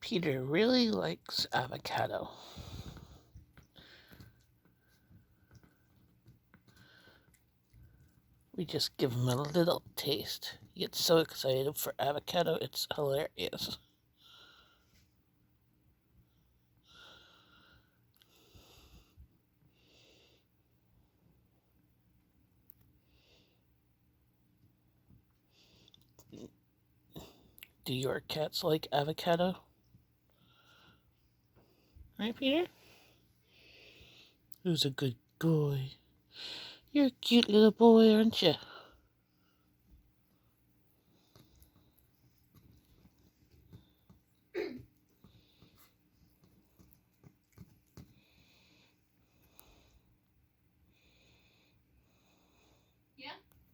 Peter really likes avocado. We just give him a little taste. He gets so excited for avocado, it's hilarious. Do your cats like avocado? Right, Peter? Who's a good boy? You're a cute little boy, aren't you?